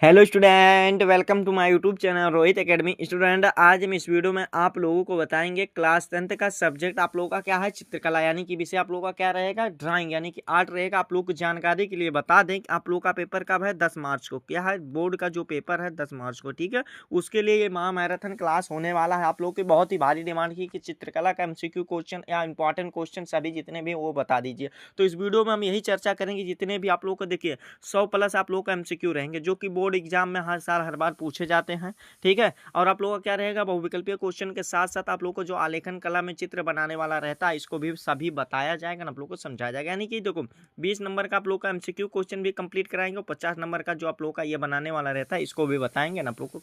Hello student, welcome to my YouTube channel Rohit academy. Student, आज हम इस वीडियो में आप लोगों को बताएंगे क्लास 10th का सब्जेक्ट आप लोगों का क्या है, चित्रकला, यानी कि विषय आप लोगों का क्या रहेगा, ड्राइंग यानी कि आर्ट रहेगा। आप लोगों को जानकारी के लिए बता दें कि आप लोगों का पेपर कब है, 10 मार्च को। क्या है, बोर्ड का जो पेपर है 10 मार्च को, ठीक है। उसके लिए ये महामैराथन क्लास होने वाला है। आप लोगों की बहुत ही भारी डिमांड की कि चित्रकला का MCQ क्वेश्चन या इंपॉर्टेंट क्वेश्चन सभी जितने भी वो बता दीजिए। तो इस वीडियो में हम यही चर्चा करेंगे, जितने भी आप लोगों को देखिए 100+ आप लोगों का MCQ रहेंगे, जो कि बोर्ड एग्जाम में हर साल हर बार पूछे जाते हैं, ठीक है। और आप लोगों का क्या रहेगा, बहुविकल्पीय क्वेश्चन के साथ साथ आप लोगों को जो आलेखन कला में चित्र बनाने वाला रहता है, इसको भी सभी बताया जाएगा, आप लोगों को समझाया जाएगा। यानी कि देखो 20 नंबर का आप लोग का MCQ क्वेश्चन भी कंप्लीट कराएंगे और 50 नंबर का जो आप लोग का ये बनाने वाला रहता है, इसको भी बताएंगे, आप लोग को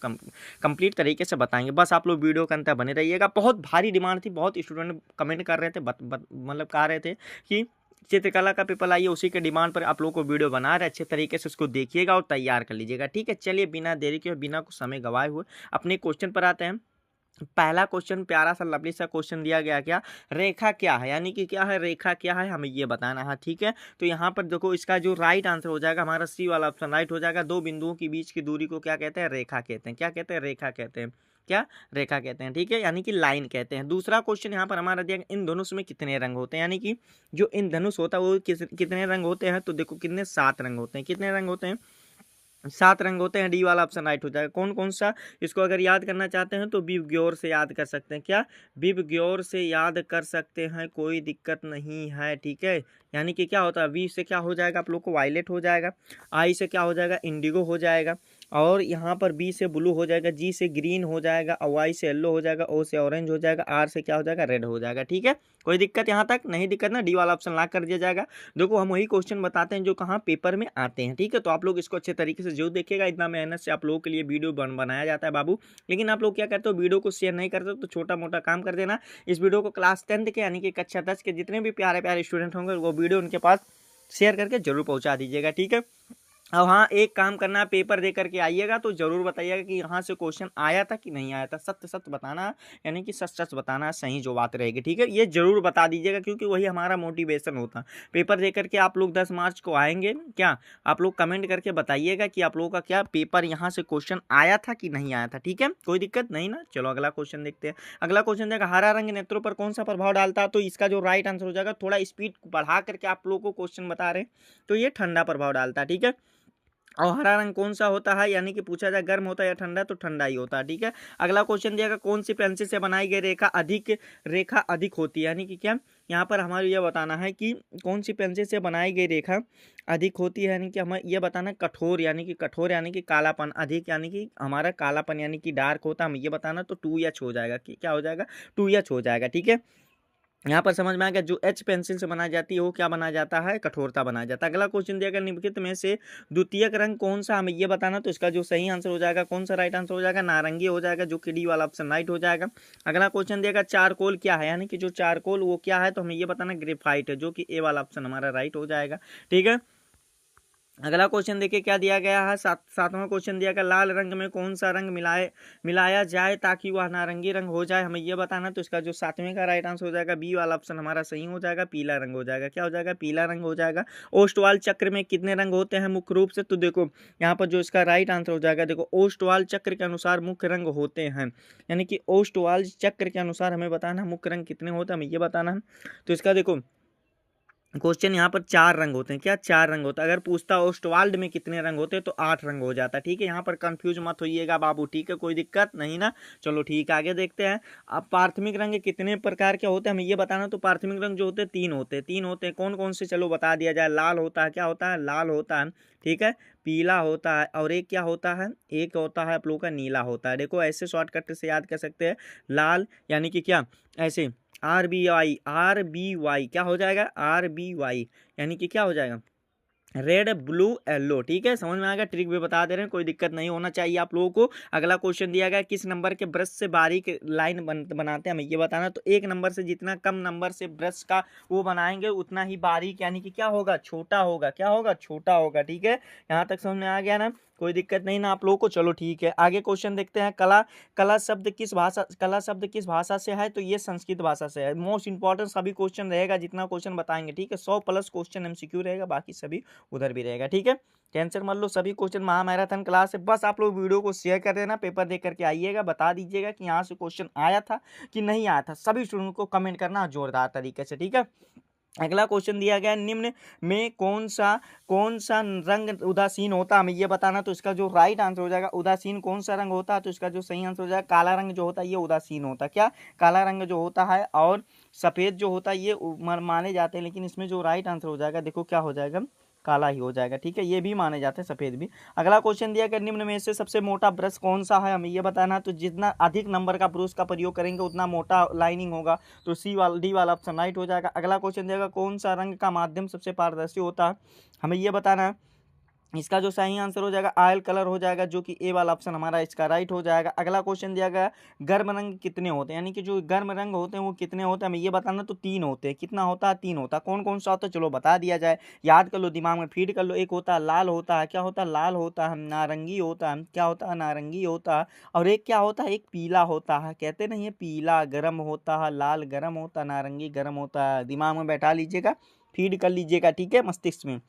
कंप्लीट तरीके से बताएंगे। बस आप लोग वीडियो के अंतर बने रहिएगा। बहुत भारी डिमांड थी, बहुत स्टूडेंट कमेंट कर रहे थे, मतलब कह रहे थे कि चित्रकला का पेपर आइए, उसी के डिमांड पर आप लोग को वीडियो बना रहे, अच्छे तरीके से उसको देखिएगा और तैयार कर लीजिएगा, ठीक है। चलिए बिना देरी के, बिना कुछ समय गवाए हुए अपने क्वेश्चन पर आते हैं। पहला क्वेश्चन प्यारा सा लवली सा क्वेश्चन दिया गया, क्या रेखा क्या है, यानी कि क्या है, रेखा क्या है, हमें ये बताना है, ठीक है। तो यहाँ पर देखो, इसका जो राइट आंसर हो जाएगा हमारा सी वाला ऑप्शन राइट हो जाएगा। दो बिंदुओं के बीच की दूरी को क्या कहते हैं, रेखा कहते हैं। क्या कहते हैं, रेखा कहते हैं। क्या, रेखा कहते हैं, ठीक है, यानी कि लाइन कहते हैं। दूसरा क्वेश्चन यहाँ पर हमारा दिया, इन धनुष में कितने रंग होते हैं, यानी कि जो इन धनुष होता है वो कितने रंग होते हैं। तो देखो कितने, 7 रंग होते हैं। कितने रंग होते हैं, 7 रंग होते हैं। डी वाला ऑप्शन राइट हो जाएगा। कौन कौन सा, इसको अगर याद करना चाहते हैं तो विबग्योर से याद कर सकते हैं। क्या, विबग्योर से याद कर सकते हैं, कोई दिक्कत नहीं है, ठीक है। यानी कि क्या होता है, वी से क्या हो जाएगा आप लोग को, वायलेट हो जाएगा। आई से क्या हो जाएगा, इंडिगो हो जाएगा। और यहाँ पर बी से ब्लू हो जाएगा, जी से ग्रीन हो जाएगा, और वाई से येलो हो जाएगा, ओ से ऑरेंज हो जाएगा, आर से क्या हो जाएगा, रेड हो जाएगा, ठीक है। कोई दिक्कत यहाँ तक नहीं, दिक्कत ना, डी वाला ऑप्शन लॉक कर दिया जाएगा। देखो हम वही क्वेश्चन बताते हैं जो कहाँ पेपर में आते हैं, ठीक है। तो आप लोग इसको अच्छे तरीके से जरूर देखिएगा। इतना मेहनत से आप लोगों के लिए वीडियो बनाया जाता है बाबू, लेकिन आप लोग क्या करते हो, वीडियो को शेयर नहीं करते, तो छोटा मोटा काम कर देना। इस वीडियो को क्लास 10th के यानी कि कक्षा 10 के जितने भी प्यारे प्यारे स्टूडेंट होंगे, वो वीडियो उनके पास शेयर करके जरूर पहुंचा दीजिएगा, ठीक है। अब हाँ, एक काम करना, पेपर दे करके आइएगा तो जरूर बताइएगा कि यहाँ से क्वेश्चन आया था कि नहीं आया था। सत्य सत्य बताना, यानी कि सच सच बताना, सही जो बात रहेगी, ठीक है। ये जरूर बता दीजिएगा, क्योंकि वही हमारा मोटिवेशन होता है। पेपर दे करके आप लोग 10 मार्च को आएंगे, क्या आप लोग कमेंट करके बताइएगा कि आप लोगों का क्या पेपर यहाँ से क्वेश्चन आया था कि नहीं आया था, ठीक है। कोई दिक्कत नहीं ना। चलो अगला क्वेश्चन देखते हैं। अगला क्वेश्चन देखा, हरा रंग नेत्रों पर कौन सा प्रभाव डालता है। तो इसका जो राइट आंसर हो जाएगा, थोड़ा स्पीड बढ़ा करके आप लोगों को क्वेश्चन बता रहे हैं, तो ये ठंडा प्रभाव डालता है, ठीक है। और हरा रंग कौन सा होता है, यानी कि पूछा जाए गर्म होता है या ठंडा, तो ठंडा ही होता है, ठीक है। अगला क्वेश्चन दिया गया, कौन सी पेंसिल से बनाई गई रेखा अधिक होती है, यानी कि क्या, यहाँ पर हमारे ये बताना है कि कौन सी पेंसिल से बनाई गई रेखा अधिक होती है, यानी कि हमें ये बताना कठोर, यानी कि कठोर यानी कि कालापन, अधिक यानी कि हमारा कालापन यानी कि डार्क होता है, हमें ये बताना। तो 2H हो जाएगा, कि क्या हो जाएगा, 2H हो जाएगा, ठीक है। यहाँ पर समझ में आ गया, जो H पेंसिल से बनाई जाती है वो क्या बना जाता है, कठोरता बनाया जाता है। अगला क्वेश्चन दिया गया, निम्नलिखित में से द्वितीयक रंग कौन सा, हमें ये बताना। तो इसका जो सही आंसर हो जाएगा, कौन सा राइट आंसर हो जाएगा, नारंगी हो जाएगा, जो कि डी वाला ऑप्शन राइट हो जाएगा। अगला क्वेश्चन दिया गया, चारकोल क्या है, यानी कि जो चारकोल वो क्या है, तो हमें ये बताना ग्रेफाइट है, जो कि ए वाला ऑप्शन हमारा राइट हो जाएगा, ठीक है। अगला क्वेश्चन देखिए क्या दिया गया है, सातवां क्वेश्चन दिया गया, लाल रंग में कौन सा रंग मिलाया जाए ताकि वह नारंगी रंग हो जाए, हमें यह बताना। तो इसका जो 7वें का राइट आंसर हो जाएगा, बी वाला ऑप्शन हमारा सही हो जाएगा, पीला रंग हो जाएगा। क्या हो जाएगा, पीला रंग हो जाएगा। ओस्टवाल चक्र में कितने रंग होते हैं मुख्य रूप से, तो देखो यहाँ पर जो इसका राइट आंसर हो जाएगा, देखो ओस्टवाल चक्र के अनुसार मुख्य रंग होते हैं, यानी कि ओस्टवाल चक्र के अनुसार हमें बताना मुख्य रंग कितने होते हैं, हमें ये बताना है। तो इसका देखो क्वेश्चन यहाँ पर 4 रंग होते हैं। क्या, 4 रंग होता है। अगर पूछता ओस्टवाल्ड में कितने रंग होते हैं, तो 8 रंग हो जाता है, ठीक है। यहाँ पर कंफ्यूज मत होइएगा बाबू, ठीक है, कोई दिक्कत नहीं ना। चलो ठीक है, आगे देखते हैं। अब प्राथमिक रंग कितने प्रकार के होते हैं, हमें ये बताना। तो प्राथमिक रंग जो होते हैं 3 होते हैं। 3 होते हैं, कौन कौन से, चलो बता दिया जाए। लाल होता है, क्या होता है, लाल होता है, ठीक है। पीला होता है, और एक क्या होता है, एक होता है आप लोगों का नीला होता है। देखो ऐसे शॉर्टकट से याद कर सकते हैं, लाल यानी कि क्या, ऐसे RBY क्या हो जाएगा, RBY यानी कि क्या हो जाएगा, रेड ब्लू येलो, ठीक है। समझ में आ गया, ट्रिक भी बता दे रहे हैं, कोई दिक्कत नहीं होना चाहिए आप लोगों को। अगला क्वेश्चन दिया गया, किस नंबर के ब्रश से बारीक लाइन बनाते हैं, हमें ये बताना। तो 1 नंबर से, जितना कम नंबर से ब्रश का वो बनाएंगे उतना ही बारीक, यानी कि क्या होगा, छोटा होगा। क्या होगा, छोटा होगा, ठीक है। यहाँ तक समझ में आ गया ना। कोई दिक्कत नहीं ना आप लोगों को। चलो ठीक है, आगे क्वेश्चन देखते हैं। कला कला शब्द किस भाषा से है? तो ये संस्कृत भाषा से है। मोस्ट इंपॉर्टेंट सभी क्वेश्चन रहेगा, जितना क्वेश्चन बताएंगे, ठीक है। 100+ क्वेश्चन MCQ रहेगा, बाकी सभी उधर भी रहेगा, ठीक है। टेंशन मत लो, सभी क्वेश्चन महामैराथन क्लास है। बस आप लोग वीडियो को शेयर कर देना, पेपर दे करके आइएगा, बता दीजिएगा कि यहाँ से क्वेश्चन आया था कि नहीं आया था। सभी स्टूडेंट को कमेंट करना जोरदार तरीके से, ठीक है। अगला क्वेश्चन दिया गया, निम्न में कौन सा रंग उदासीन होता है? हमें ये बताना। तो इसका जो राइट आंसर हो जाएगा, उदासीन कौन सा रंग होता है? तो इसका जो सही आंसर हो जाएगा, काला रंग जो होता है ये उदासीन होता है। क्या? काला रंग जो होता है, और सफेद जो होता है ये माने जाते हैं, लेकिन इसमें जो राइट आंसर हो जाएगा, देखो क्या हो जाएगा, काला ही हो जाएगा, ठीक है। ये भी माने जाते हैं, सफेद भी। अगला क्वेश्चन दिया गया, निम्न में से सबसे मोटा ब्रश कौन सा है? हमें ये बताना। तो जितना अधिक नंबर का ब्रश का प्रयोग करेंगे उतना मोटा लाइनिंग होगा, तो डी वाला ऑप्शन राइट हो जाएगा। अगला क्वेश्चन दिया गया, कौन सा रंग का माध्यम सबसे पारदर्शी होता है? हमें ये बताना है। इसका जो सही आंसर हो जाएगा ऑयल कलर हो जाएगा, जो कि ए वाला ऑप्शन हमारा इसका राइट हो जाएगा। अगला क्वेश्चन दिया गया, गर्म रंग कितने होते हैं? यानी कि जो गर्म रंग होते हैं वो कितने होते हैं? हमें ये बताना। तो 3 होते हैं। कितना होता है? 3 होता है। कौन कौन सा होता है? चलो बता दिया जाए, याद कर लो, दिमाग में फीड कर लो। एक होता है लाल होता है, क्या होता है? लाल होता है। नारंगी होता है, क्या होता है? नारंगी होता है। और एक क्या होता है? एक पीला होता है। कहते नहीं है पीला गर्म होता है, लाल गर्म होता है, नारंगी गर्म होता है। दिमाग में बैठा लीजिएगा, फीड कर लीजिएगा, ठीक है, मस्तिष्क में।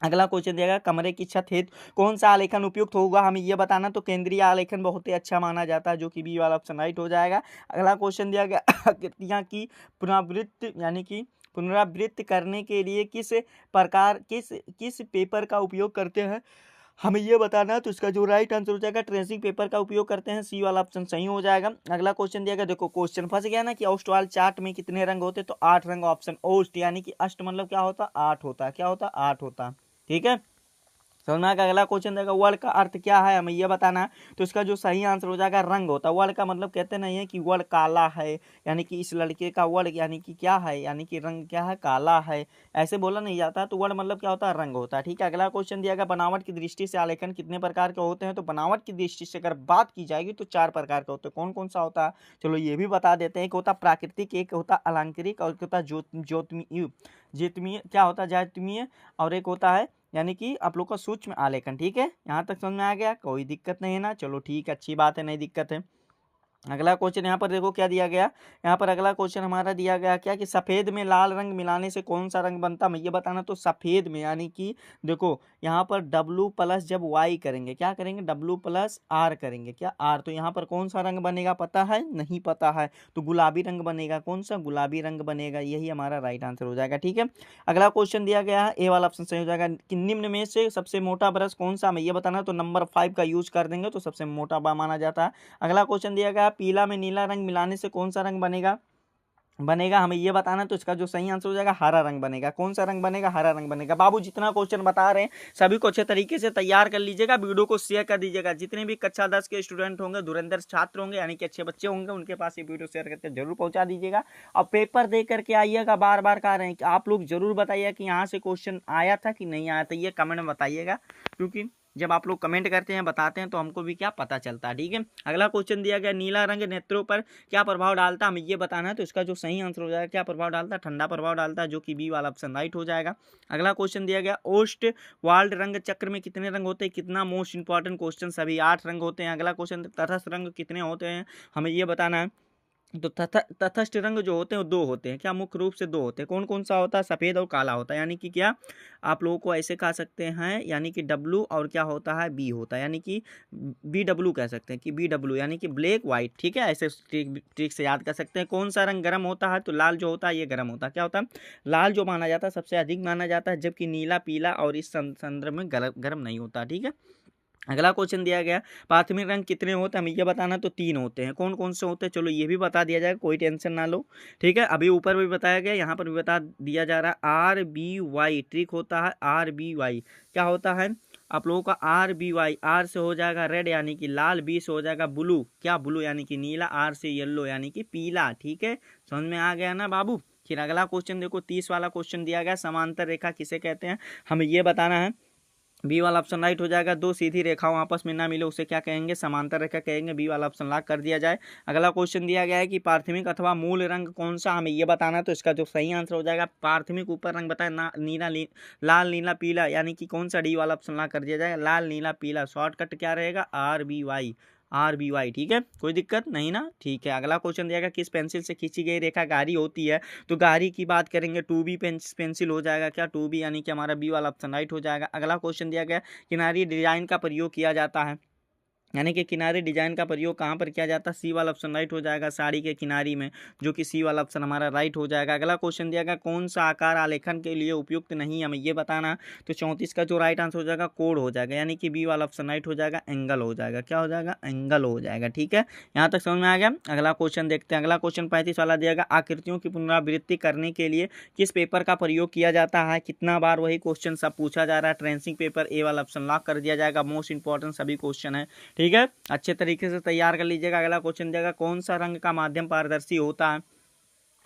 अगला क्वेश्चन दिया गया, कमरे की छत हेतु कौन सा आलेखन उपयुक्त होगा? हमें यह बताना। तो केंद्रीय आलेखन बहुत ही अच्छा माना जाता है, जो कि बी वाला ऑप्शन राइट हो जाएगा। अगला क्वेश्चन दिया गया, आकृतियां की पुनरावृत्ति यानी कि पुनरावृत्ति करने के लिए किस पेपर का उपयोग करते हैं? हमें ये बताना है। तो इसका जो राइट आंसर हो जाएगा, ट्रेसिंग पेपर का उपयोग करते हैं, सी वाला ऑप्शन सही हो जाएगा। अगला क्वेश्चन दिया गया, देखो क्वेश्चन फंस गया ना कि औष्टवाल चार्ट में कितने रंग होते? तो 8 रंग, ऑप्शन ओस्ट, यानी कि अष्ट मतलब क्या होता? 8 होता। क्या होता? 8 होता, ठीक है। समझ में आ गया। अगला क्वेश्चन देगा, वर्ण का अर्थ क्या है? हमें यह बताना है। तो इसका जो सही आंसर हो जाएगा, रंग होता है। वर्ण का मतलब कहते नहीं है कि वर्ण काला है, यानी कि इस लड़के का वर्ण यानी कि क्या है, यानी कि रंग क्या है? काला है, ऐसे बोला नहीं जाता। तो वर्ण मतलब क्या होता है? रंग होता है, ठीक है। अगला क्वेश्चन दिया गया, बनावट की दृष्टि से आलेखन कितने प्रकार के होते हैं? तो बनावट की दृष्टि से अगर बात की जाएगी तो 4 प्रकार के होते हैं। कौन कौन सा होता है? चलो ये भी बता देते हैं। एक होता प्राकृतिक, एक होता अलंकृतिक, और एक होता ज्योतिमीय, क्या होता है? ज्योतिमीय। और एक होता है यानी कि आप लोग का सूक्ष्म आलेखन, ठीक है। यहाँ तक समझ में आ गया? कोई दिक्कत नहीं है ना? चलो ठीक है, अच्छी बात है, नहीं दिक्कत है। अगला क्वेश्चन यहाँ पर देखो क्या दिया गया। यहाँ पर अगला क्वेश्चन हमारा दिया गया क्या कि सफेद में लाल रंग मिलाने से कौन सा रंग बनता है? मैं ये बताना। तो सफेद में यानी कि देखो यहाँ पर W+ जब Y करेंगे, क्या करेंगे? W+R करेंगे, क्या? R। तो यहाँ पर कौन सा रंग बनेगा? पता है? नहीं पता है। तो गुलाबी रंग बनेगा। कौन सा? गुलाबी रंग बनेगा। यही हमारा राइट आंसर हो जाएगा, ठीक है। अगला क्वेश्चन दिया गया है, ए वाला ऑप्शन सही हो जाएगा कि निम्न में से सबसे मोटा ब्रश कौन सा? मैं ये बताना। तो नंबर 5 का यूज कर देंगे तो सबसे मोटा माना जाता है। अगला क्वेश्चन दिया गया, पीला में नीला रंग मिलाने से कौन सा रंग बनेगा? हमें ये बताना। तो इसका जो सही आंसर हो जाएगा, हरा रंग बनेगा। कौन सा रंग बनेगा? हरा रंग बनेगा। बाबू जितना क्वेश्चन बता रहे हैं सभी को अच्छे तरीके से तैयार कर लीजिएगा, वीडियो को शेयर कर दीजिएगा। जितने भी कक्षा 10 के स्टूडेंट होंगे, धुरंधर छात्र होंगे, यानी कि अच्छे बच्चे होंगे, उनके पास ये वीडियो शेयर करके जरूर पहुंचा दीजिएगा। और पेपर दे करके आइएगा। बार बार कह रहे हैं कि आप लोग जरूर बताइए कि यहाँ से क्वेश्चन आया था कि नहीं आया था, ये कमेंट में बताइएगा, क्योंकि जब आप लोग कमेंट करते हैं, बताते हैं, तो हमको भी क्या पता चलता है, ठीक है। अगला क्वेश्चन दिया गया, नीला रंग नेत्रों पर क्या प्रभाव डालता है? हमें ये बताना है। तो इसका जो सही आंसर हो जाएगा, क्या प्रभाव डालता है? ठंडा प्रभाव डालता है, जो कि बी वाला ऑप्शन राइट हो जाएगा। अगला क्वेश्चन दिया गया, ओस्ट वाल्ड रंग चक्र में कितने रंग होते हैं? कितना मोस्ट इंपॉर्टेंट क्वेश्चन, सभी 8 रंग होते हैं। अगला क्वेश्चन, तटस्थ रंग कितने होते हैं? हमें ये बताना है। तो तटस्थ रंग जो होते हैं वो 2 होते हैं। क्या? मुख्य रूप से 2 होते हैं। कौन कौन सा होता है? सफेद और काला होता है। यानी कि क्या आप लोगों को ऐसे कह सकते हैं, यानी कि W और क्या होता है? B होता है, यानी कि BW कह सकते हैं कि BW यानी कि ब्लैक व्हाइट, ठीक है। ऐसे ट्रिक से याद कर सकते हैं। कौन सा रंग गर्म होता है? तो लाल जो होता है ये गर्म होता है। क्या होता है? लाल जो माना जाता है सबसे अधिक माना जाता है, जबकि नीला, पीला और इस संदर्भ में गर्म नहीं होता, ठीक है। अगला क्वेश्चन दिया गया, प्राथमिक रंग कितने होते हैं? हमें ये बताना। तो 3 होते हैं। कौन कौन से होते हैं? चलो ये भी बता दिया जाएगा, कोई टेंशन ना लो, ठीक है। अभी ऊपर भी बताया गया, यहाँ पर भी बता दिया जा रहा है। RBY ट्रिक होता है। RBY क्या होता है आप लोगों का? RBY, R से हो जाएगा रेड यानी कि लाल, B से हो जाएगा ब्लू, क्या? ब्लू यानी कि नीला, R से येलो यानी कि पीला, ठीक है। समझ में आ गया ना बाबू? फिर अगला क्वेश्चन देखो, 30 वाला क्वेश्चन दिया गया, समांतर रेखा किसे कहते हैं? हमें ये बताना है। बी वाला ऑप्शन राइट हो जाएगा। दो सीधी रेखाओं आपस में ना मिले उसे क्या कहेंगे, समांतर रेखा कहेंगे। बी वाला ऑप्शन लॉक कर दिया जाए। अगला क्वेश्चन दिया गया है कि प्राथमिक अथवा मूल रंग कौन सा, हमें ये बताना है। तो इसका जो सही आंसर हो जाएगा प्राथमिक, ऊपर रंग बताए ना, लाल नीला पीला, यानी कि कौन सा, डी वाला ऑप्शन लॉक कर दिया जाएगा। लाल नीला पीला, शॉर्टकट क्या रहेगा, RBY, RBY। ठीक है, कोई दिक्कत नहीं ना, ठीक है। अगला क्वेश्चन दिया गया किस पेंसिल से खींची गई रेखा गाढ़ी होती है। तो गाढ़ी की बात करेंगे 2B पेंसिल हो जाएगा क्या, 2B, यानी कि हमारा बी वाला ऑप्शन राइट हो जाएगा। अगला क्वेश्चन दिया गया किनारी डिजाइन का प्रयोग किया जाता है, यानी कि किनारे डिजाइन का प्रयोग कहाँ पर किया जाता है। सी वाला ऑप्शन राइट हो जाएगा, साड़ी के किनारी में, जो कि सी वाला ऑप्शन हमारा राइट हो जाएगा। अगला क्वेश्चन दिया गया कौन सा आकार आलेखन के लिए उपयुक्त नहीं, हमें ये बताना। तो 34 का जो राइट आंसर हो जाएगा कोण हो जाएगा, यानी कि बी वाला ऑप्शन राइट हो जाएगा, एंगल हो जाएगा। क्या हो जाएगा, एंगल हो जाएगा। ठीक है, यहाँ तक समझ में आ गया। अगला क्वेश्चन देखते हैं। अगला क्वेश्चन 35 वाला दिया गया आकृतियों की पुनरावृत्ति करने के लिए किस पेपर का प्रयोग किया जाता है, कितना बार, वही क्वेश्चन सब पूछा जा रहा है। ट्रेसिंग पेपर, ए वाला ऑप्शन लॉक कर दिया जाएगा। मोस्ट इंपॉर्टेंट सभी क्वेश्चन है, ठीक है, अच्छे तरीके से तैयार कर लीजिएगा। अगला क्वेश्चन देगा कौन सा रंग का माध्यम पारदर्शी होता है,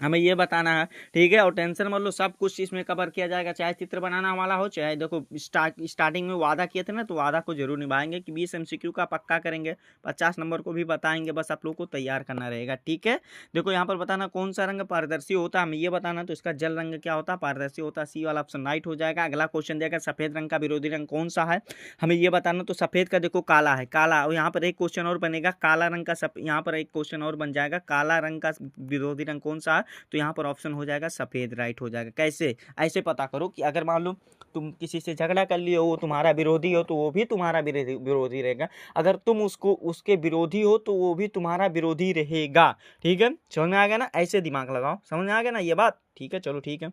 हमें ये बताना है। ठीक है, और टेंशन मत लो, सब कुछ इसमें कवर किया जाएगा, चाहे चित्र बनाना वाला हो, चाहे देखो स्टार्टिंग में वादा किए थे ना, तो वादा को जरूर निभाएंगे कि 20 MCQ का पक्का करेंगे, 50 नंबर को भी बताएंगे, बस आप लोग को तैयार करना रहेगा। ठीक है, देखो यहाँ पर बताना कौन सा रंग पारदर्शी होता है, हमें ये बताना। तो इसका जल रंग क्या होता है, पारदर्शी होता है। सी वाला ऑप्शन राइट हो जाएगा। अगला क्वेश्चन देगा सफेद रंग का विरोधी रंग कौन सा है, हमें ये बताना। तो सफेद का देखो काला है, काला, और यहाँ पर एक क्वेश्चन और बनेगा काला रंग का, यहाँ पर एक क्वेश्चन और बन जाएगा, काला रंग का विरोधी रंग कौन सा है। तो यहाँ पर ऑप्शन हो जाएगा सफेद, राइट हो जाएगा। कैसे, ऐसे पता करो कि अगर मान लो तुम किसी से झगड़ा कर लिए हो, वो तुम्हारा विरोधी हो, तो वो भी तुम्हारा विरोधी रहेगा। अगर तुम उसको उसके विरोधी हो, तो वो भी तुम्हारा विरोधी रहेगा। ठीक है, समझ में आ गया ना, ऐसे दिमाग लगाओ, समझ में आ गया ना ये बात। ठीक है, चलो ठीक है।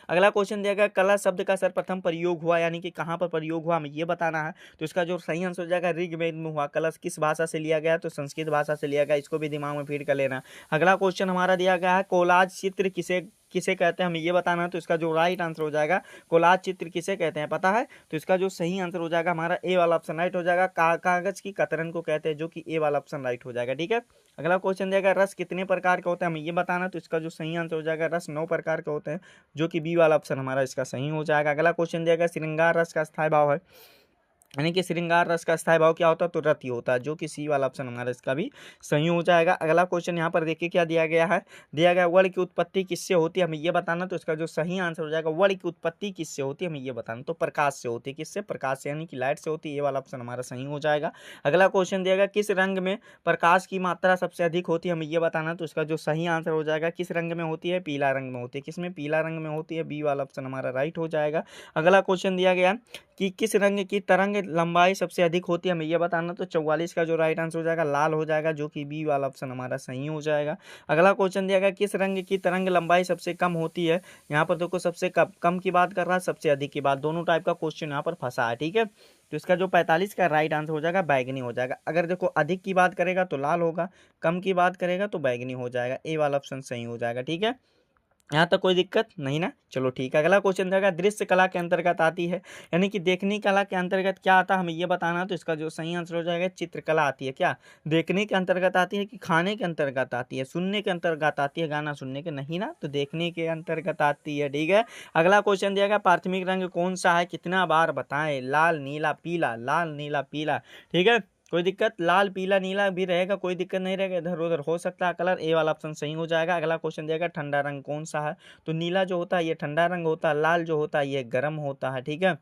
अगला क्वेश्चन दिया गया कला शब्द का सर्वप्रथम प्रयोग हुआ, यानी कि कहाँ पर प्रयोग हुआ, हमें ये बताना है। तो इसका जो सही आंसर हो जाएगा ऋग्वेद में हुआ। कलश किस भाषा से लिया गया, तो संस्कृत भाषा से लिया गया, इसको भी दिमाग में फीड कर लेना। अगला क्वेश्चन हमारा दिया गया है कोलाज चित्र किसे किसे कहते हैं, हमें ये बताना है। तो इसका जो राइट आंसर हो जाएगा कोलाज चित्र किसे कहते हैं पता है। तो इसका जो सही आंसर हो जाएगा हमारा ए वाला ऑप्शन राइट हो जाएगा, कागज की कतरन को कहते हैं, जो कि ए वाला ऑप्शन राइट हो जाएगा। ठीक है, अगला क्वेश्चन देगा रस कितने प्रकार के होते हैं, हमें ये बताना। तो इसका जो सही आंसर हो जाएगा रस 9 प्रकार के होते हैं, जो कि बी वाला ऑप्शन हमारा इसका सही हो जाएगा। अगला क्वेश्चन दिया गया श्रृंगार रस का स्थायी भाव है, यानी कि श्रृंगार रस का स्थायी भाव क्या होता है, तो रति होता है, जो कि सी वाला ऑप्शन हमारा इसका भी सही हो जाएगा। अगला क्वेश्चन यहाँ पर देखिए क्या दिया गया है, दिया गया वर्ण की उत्पत्ति किससे होती है, हमें ये बताना। तो इसका जो सही आंसर हो जाएगा वर्ण की उत्पत्ति किससे होती है, हमें ये बताना। तो प्रकाश से होती है, किससे, प्रकाश से, यानी कि लाइट से होती है, ये वाला ऑप्शन हमारा सही हो जाएगा। अगला क्वेश्चन दिया गया किस रंग में प्रकाश की मात्रा सबसे अधिक होती है, हमें ये बताना। तो इसका जो सही आंसर हो जाएगा किस रंग में होती है, पीला रंग में होती है, किसमें, पीला रंग में होती है, बी वाला ऑप्शन हमारा राइट हो जाएगा। अगला क्वेश्चन दिया गया कि किस रंग की तरंग लंबाई सबसे अधिक होती है, हमें यह बताना। तो 44 का जो राइट आंसर हो जाएगा लाल हो जाएगा, जो कि बी वाला ऑप्शन हमारा सही हो जाएगा। अगला क्वेश्चन दिया गया किस रंग की तरंग लंबाई सबसे कम होती है, यहाँ पर देखो सबसे कम की बात कर रहा है, सबसे अधिक की बात, दोनों टाइप का क्वेश्चन यहाँ पर फंसा है। ठीक है, तो इसका जो 45 का राइट आंसर हो जाएगा बैगनी हो जाएगा। अगर देखो अधिक की बात करेगा तो लाल होगा, कम की बात करेगा तो बैगनी हो जाएगा, ए वाला ऑप्शन सही हो जाएगा। ठीक है, यहाँ तक कोई दिक्कत नहीं ना, चलो ठीक है। अगला क्वेश्चन देगा दृश्य कला के अंतर्गत आती है, यानी कि देखने कला के अंतर्गत क्या आता है, हमें ये बताना। तो इसका जो सही आंसर हो जाएगा चित्रकला आती है। क्या देखने के अंतर्गत आती है कि खाने के अंतर्गत आती है, सुनने के अंतर्गत आती है, गाना सुनने के नहीं ना, तो देखने के अंतर्गत आती है। ठीक है, अगला क्वेश्चन दिया प्राथमिक रंग कौन सा है, कितना बार बताएं, लाल नीला पीला, लाल नीला पीला। ठीक है, कोई दिक्कत, लाल पीला नीला भी रहेगा, कोई दिक्कत नहीं रहेगा, इधर उधर हो सकता है कलर, ए वाला ऑप्शन सही हो जाएगा। अगला क्वेश्चन देगा ठंडा रंग कौन सा है, तो नीला जो होता है ये ठंडा रंग होता है, लाल जो होता है ये गर्म होता है। ठीक है,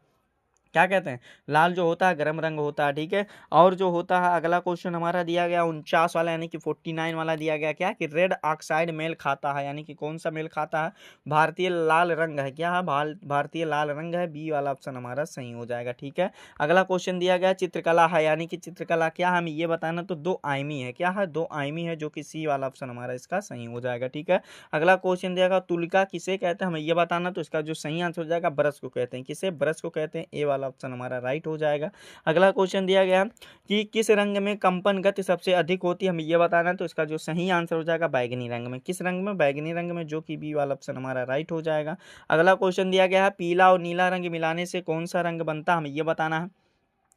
क्या कहते हैं, लाल जो होता है गर्म रंग होता है। ठीक है, और जो होता है अगला क्वेश्चन हमारा दिया गया 49 वाला, यानी कि 49 वाला दिया गया क्या कि रेड ऑक्साइड मेल खाता है, यानी कि कौन सा मेल खाता है, भारतीय लाल रंग है, क्या है, भारतीय लाल रंग है, बी वाला ऑप्शन हमारा सही हो जाएगा। ठीक है, अगला क्वेश्चन दिया गया चित्रकला है, यानी कि चित्रकला क्या है, हमें ये बताना। तो दो आयामी है, क्या है, दो आयामी है, जो कि सी वाला ऑप्शन हमारा इसका सही हो जाएगा। ठीक है, अगला क्वेश्चन दिया गया तुलिका किसे कहते हैं, हमें ये बताना। तो इसका जो सही आंसर हो जाएगा ब्रश को कहते हैं, किसे, ब्रश को कहते हैं, ए वाला ऑप्शन हमारा राइट हो जाएगा। अगला क्वेश्चन दिया गया कि किस रंग में कंपन गति सबसे अधिक होती है, हमें यह बताना। तो इसका जो सही आंसर हो जाएगा बैगनी रंग में, किस रंग में, बैगनी रंग में, जो कि बी वाला ऑप्शन हमारा राइट हो जाएगा। अगला क्वेश्चन दिया गया है पीला और नीला रंग मिलाने से कौन सा रंग बनता है, हमें यह बताना है।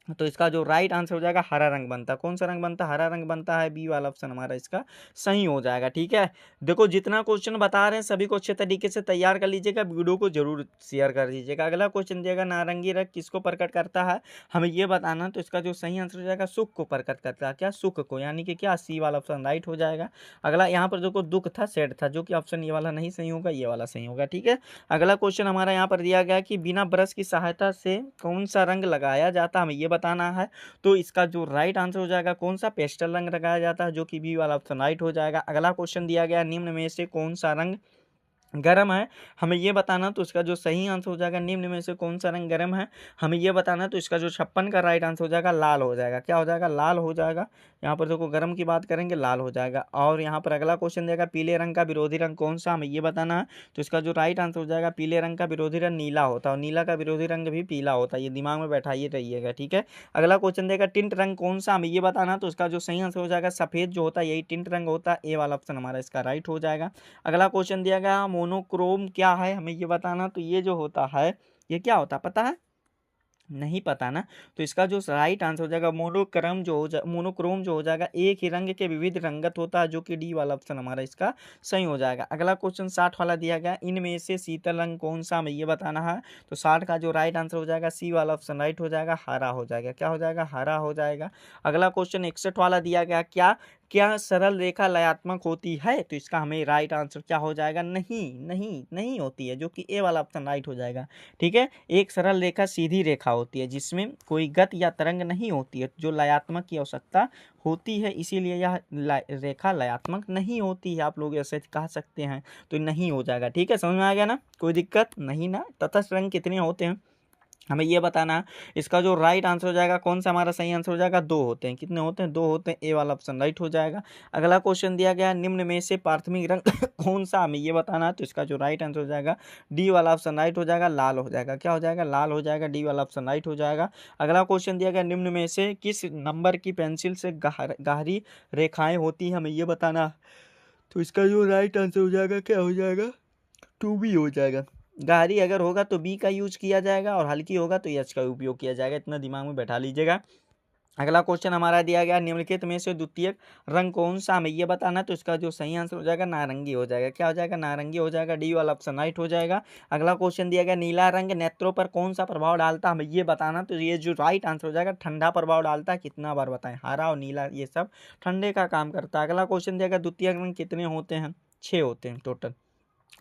तो इसका जो राइट आंसर हो जाएगा हरा रंग बनता है। कौन सा रंग बनता है? हरा रंग बनता है। बी वाला ऑप्शन हमारा इसका सही हो जाएगा। ठीक है, देखो जितना क्वेश्चन बता रहे हैं सभी को अच्छे तरीके से तैयार कर लीजिएगा, वीडियो को जरूर शेयर कर दीजिएगा। अगला क्वेश्चन दिएगा नारंगी रंग किसको प्रकट करता है, हमें ये बताना। तो इसका जो सही आंसर हो जाएगा सुख को प्रकट करता है। क्या? सुख को, यानी कि क्या? सी वाला ऑप्शन राइट हो जाएगा। अगला यहाँ पर देखो दुख था, सैड था, जो कि ऑप्शन ये वाला नहीं सही होगा, ये वाला सही होगा। ठीक है, अगला क्वेश्चन हमारा यहाँ पर दिया गया कि बिना ब्रश की सहायता से कौन सा रंग लगाया जाता है, हमें ये बताना है। तो इसका जो राइट आंसर हो जाएगा कौन सा? पेस्टल रंग लगाया जाता है, जो कि बी वाला ऑप्शन राइट हो जाएगा। अगला क्वेश्चन दिया गया निम्न में से कौन सा रंग गर्म है, हमें ये बताना। तो इसका जो सही आंसर हो जाएगा निम्न में से कौन सा रंग गर्म है, हमें ये बताना। तो इसका जो 56 का राइट आंसर हो जाएगा लाल हो जाएगा। क्या हो जाएगा? लाल हो जाएगा। यहाँ पर देखो गर्म की बात करेंगे लाल हो जाएगा। और यहाँ पर अगला क्वेश्चन देगा पीले रंग का विरोधी रंग कौन सा, हमें ये बताना है। तो इसका जो राइट आंसर हो जाएगा पीले रंग का विरोधी रंग नीला होता है, और नीला का विरोधी रंग भी पीला होता है, ये दिमाग में बैठाइए रहिएगा। ठीक है, अगला क्वेश्चन देगा टिंट रंग कौन सा, हमें ये बताना। तो इसका जो सही आंसर हो जाएगा सफेद जो होता है यही टिंट रंग होता है, ए वाला ऑप्शन हमारा इसका राइट हो जाएगा। अगला क्वेश्चन दिया गया मोनोक्रोम क्या है, हमें ये बताना। तो ये जो होता है ये क्या होता है पता है? नहीं पता ना। तो इसका जो राइट आंसर हो जाएगा मोनोक्रोम जो हो जाएगा एक ही रंग के विविध रंगत होता है, जो कि डी वाला ऑप्शन हमारा इसका सही हो जाएगा। अगला क्वेश्चन 60 वाला दिया गया इनमें से शीतल रंग कौन सा, हमें ये बताना है। तो 60 का जो राइट आंसर हो जाएगा सी वाला ऑप्शन राइट हो जाएगा, हरा हो जाएगा। क्या हो जाएगा? हरा हो जाएगा। अगला क्वेश्चन 61 वाला दिया गया क्या क्या सरल रेखा लयात्मक होती है, तो इसका हमें राइट आंसर क्या हो जाएगा? नहीं नहीं नहीं होती है, जो कि ए वाला ऑप्शन राइट हो जाएगा। ठीक है, एक सरल रेखा सीधी रेखा होती है जिसमें कोई गति या तरंग नहीं होती है, जो लयात्मक की आवश्यकता होती है, इसीलिए यह रेखा लयात्मक नहीं होती है। आप लोग ऐसे कह सकते हैं, तो नहीं हो जाएगा। ठीक है, समझ में आ गया ना? कोई दिक्कत नहीं ना। तटस्थ रंग कितने होते हैं, हमें ये बताना है। इसका जो राइट आंसर हो जाएगा कौन सा हमारा सही आंसर हो जाएगा? 2 होते हैं। कितने होते हैं? 2 होते हैं, ए वाला ऑप्शन राइट हो जाएगा। अगला क्वेश्चन दिया गया निम्न में से प्राथमिक रंग कौन सा, हमें ये बताना है। तो इसका जो राइट आंसर हो जाएगा डी वाला ऑप्शन राइट हो जाएगा, लाल हो जाएगा। क्या हो जाएगा? लाल हो जाएगा, डी वाला ऑप्शन राइट हो जाएगा। अगला क्वेश्चन दिया गया निम्न में से किस नंबर की पेंसिल से गहरी रेखाएं होती है, हमें ये बताना है। तो इसका जो राइट आंसर हो जाएगा क्या हो जाएगा? 2B हो जाएगा। गहरी अगर होगा तो बी का यूज किया जाएगा, और हल्की होगा तो एच का उपयोग किया जाएगा। इतना दिमाग में बैठा लीजिएगा। अगला क्वेश्चन हमारा दिया गया निम्नलिखित में से द्वितीयक रंग कौन सा, हमें ये बताना। तो इसका जो सही आंसर हो जाएगा नारंगी हो जाएगा। क्या हो जाएगा? नारंगी हो जाएगा, डी वाला ऑप्शन राइट हो जाएगा। अगला क्वेश्चन दिया गया नीला रंग नेत्रों पर कौन सा प्रभाव डालता है, हमें ये बताना। तो ये जो राइट आंसर हो जाएगा ठंडा प्रभाव डालता है। कितना बार बताएं? हरा और नीला ये सब ठंडे का काम करता है। अगला क्वेश्चन दिया गया द्वितीयक रंग कितने होते हैं? 6 होते हैं टोटल,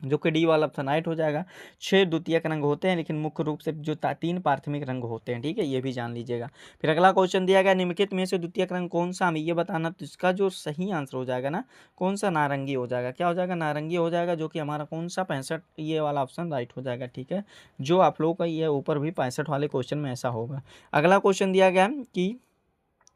जो कि डी वाला ऑप्शन राइट हो जाएगा। 6 द्वितीयक रंग होते हैं, लेकिन मुख्य रूप से जो 3 प्राथमिक रंग होते हैं। ठीक है, ये भी जान लीजिएगा। फिर अगला क्वेश्चन दिया गया निम्नलिखित में से द्वितीयक रंग कौन सा, हमें ये बताना। तो इसका जो सही आंसर हो जाएगा ना कौन सा? नारंगी हो जाएगा। क्या हो जाएगा? नारंगी हो जाएगा, जो कि हमारा कौन सा 65 ये वाला ऑप्शन राइट हो जाएगा। ठीक है, जो आप लोगों का ये ऊपर भी 65 वाले क्वेश्चन में ऐसा होगा। अगला क्वेश्चन दिया गया कि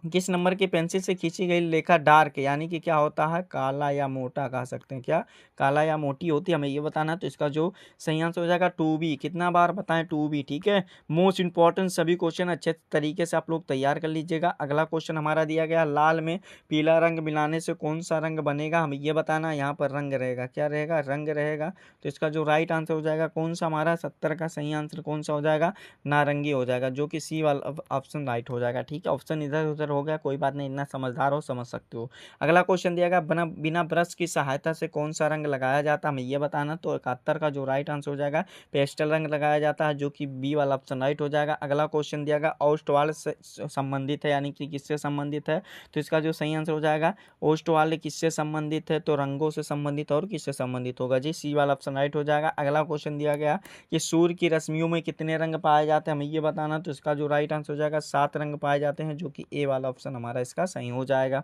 किस नंबर की पेंसिल से खींची गई रेखा डार्क यानी कि क्या होता है? काला या मोटा कह सकते हैं। क्या? काला या मोटी होती है, हमें ये बताना। तो इसका जो सही आंसर हो जाएगा 2B। कितना बार बताएं? 2B। ठीक है, मोस्ट इंपॉर्टेंट सभी क्वेश्चन अच्छे तरीके से आप लोग तैयार कर लीजिएगा। अगला क्वेश्चन हमारा दिया गया लाल में पीला रंग मिलाने से कौन सा रंग बनेगा, हमें ये बताना। यहाँ पर रंग रहेगा। क्या रहेगा? रंग रहेगा। तो इसका जो राइट आंसर हो जाएगा कौन सा हमारा 70 का सही आंसर कौन सा हो जाएगा? नारंगी हो जाएगा, जो कि सी वाला ऑप्शन राइट हो जाएगा। ठीक है, ऑप्शन इधर उधर हो गया, कोई बात नहीं, इतना समझदार हो समझ सकते हो। अगला क्वेश्चन दिया गया बिना ब्रश की सहायता से कौन सा रंग लगाया जाता है, हमें ये बताना। तो 71 का जो राइट आंसर हो जाएगा पेस्टल रंग लगाया जाता है, जो कि बी वाला ऑप्शन राइट हो जाएगा। अगला क्वेश्चन दिया गया ओस्टवाल से संबंधित है, यानी कि किससे संबंधित है। तो इसका जो सही आंसर हो जाएगा ओस्टवाल किससे संबंधित है? तो रंगों से संबंधित, और किससे संबंधित होगा जी? सी वाला ऑप्शन राइट हो जाएगा। अगला क्वेश्चन दिया गया कि सूर्य की रश्मियों में कितने रंग पाए जाते हैं, हमें ये बताना। तो इसका जो राइट आंसर हो जाएगा 7 रंग पाए जाते हैं, जो कि ए वाला ऑप्शन हमारा इसका सही हो जाएगा।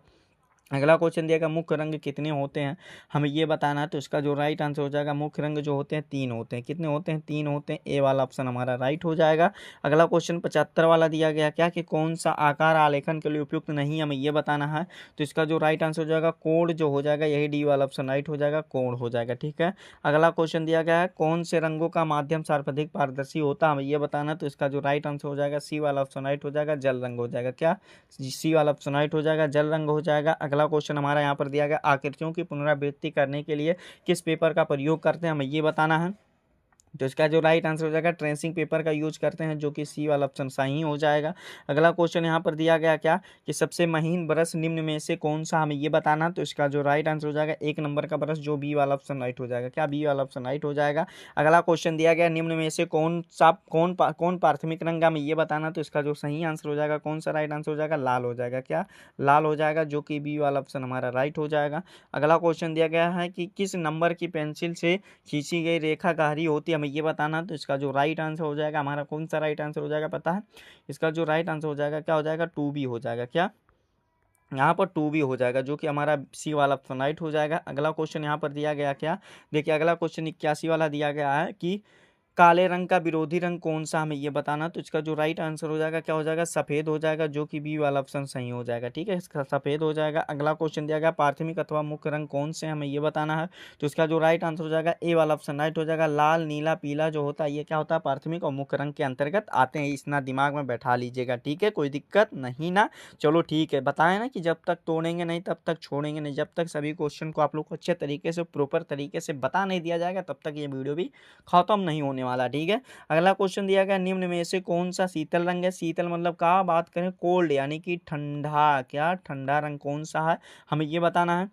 अगला क्वेश्चन दिएगा मुख्य रंग कितने होते हैं, हमें ये बताना है। तो इसका जो राइट आंसर हो जाएगा मुख्य रंग जो होते हैं 3 होते हैं। कितने होते हैं? 3 होते हैं, ए वाला ऑप्शन हमारा राइट हो जाएगा। अगला क्वेश्चन 75 वाला दिया गया क्या कि कौन सा आकार आलेखन के लिए उपयुक्त नहीं, हमें ये बताना है। तो इसका जो राइट आंसर हो जाएगा कोण जो हो जाएगा, यही डी वाला ऑप्शन राइट हो जाएगा, कोण हो जाएगा। ठीक है, अगला क्वेश्चन दिया गया है कौन से रंगों का माध्यम सर्वाधिक पारदर्शी होता है, हमें ये बताना। तो इसका जो राइट आंसर हो जाएगा सी वाला ऑप्शन राइट हो जाएगा, जल रंग हो जाएगा। क्या? सी वाला ऑप्शन राइट हो जाएगा, जल रंग हो जाएगा। अगला क्वेश्चन हमारा यहाँ पर दिया गया आकृतियों की पुनरावृत्ति करने के लिए किस पेपर का प्रयोग करते हैं, हमें ये बताना है। तो इसका जो राइट आंसर हो जाएगा ट्रेसिंग पेपर का यूज करते हैं, जो कि सी वाला ऑप्शन सही हो जाएगा। अगला क्वेश्चन यहाँ पर दिया गया क्या कि सबसे महीन ब्रश निम्न में से कौन सा, हमें ये बताना। तो इसका जो राइट आंसर हो जाएगा 1 नंबर का ब्रश, जो बी वाला ऑप्शन राइट हो जाएगा। क्या बी वाला ऑप्शन राइट हो जाएगा। अगला क्वेश्चन दिया गया निम्न में से कौन प्राथमिक रंग, हमें ये बताना। तो इसका जो सही आंसर हो जाएगा कौन सा राइट आंसर हो जाएगा, लाल हो जाएगा। क्या लाल हो जाएगा, जो कि बी वाला ऑप्शन हमारा राइट हो जाएगा। अगला क्वेश्चन दिया गया है कि किस नंबर की पेंसिल से खींची गई रेखा गहरी होती है, हमें ये बताना। तो इसका जो राइट आंसर हो जाएगा हमारा कौन सा राइट आंसर हो जाएगा पता है। इसका जो राइट आंसर हो जाएगा क्या हो जाएगा, 2B हो जाएगा। क्या यहाँ पर 2B हो जाएगा, जो कि हमारा सी वाला ऑप्शन राइट हो जाएगा। अगला क्वेश्चन यहाँ पर दिया गया क्या, देखिए अगला क्वेश्चन 81 वाला दिया गया है कि काले रंग का विरोधी रंग कौन सा, हमें ये बताना। तो इसका जो राइट आंसर हो जाएगा क्या हो जाएगा, सफेद हो जाएगा, जो कि बी वाला ऑप्शन सही हो जाएगा। ठीक है, इसका सफेद हो जाएगा। अगला क्वेश्चन दिया गया प्राथमिक अथवा मुख्य रंग कौन से, हमें ये बताना है। तो इसका जो राइट आंसर हो जाएगा ए वाला ऑप्शन राइट हो जाएगा। लाल नीला पीला जो होता है ये क्या होता है, प्राथमिक और मुख्य रंग के अंतर्गत आते हैं। इतना दिमाग में बैठा लीजिएगा, ठीक है, कोई दिक्कत नहीं ना। चलो ठीक है, बताएं ना कि जब तक तोड़ेंगे नहीं तब तक छोड़ेंगे नहीं। जब तक सभी क्वेश्चन को आप लोग को अच्छे तरीके से प्रॉपर तरीके से बता नहीं दिया जाएगा तब तक ये वीडियो भी खत्म नहीं होने वाला। ठीक है, अगला क्वेश्चन दिया गया निम्न में से कौन सा शीतल रंग है। शीतल मतलब का बात करें, कोल्ड यानी कि ठंडा। क्या ठंडा रंग कौन सा है, हमें ये बताना है।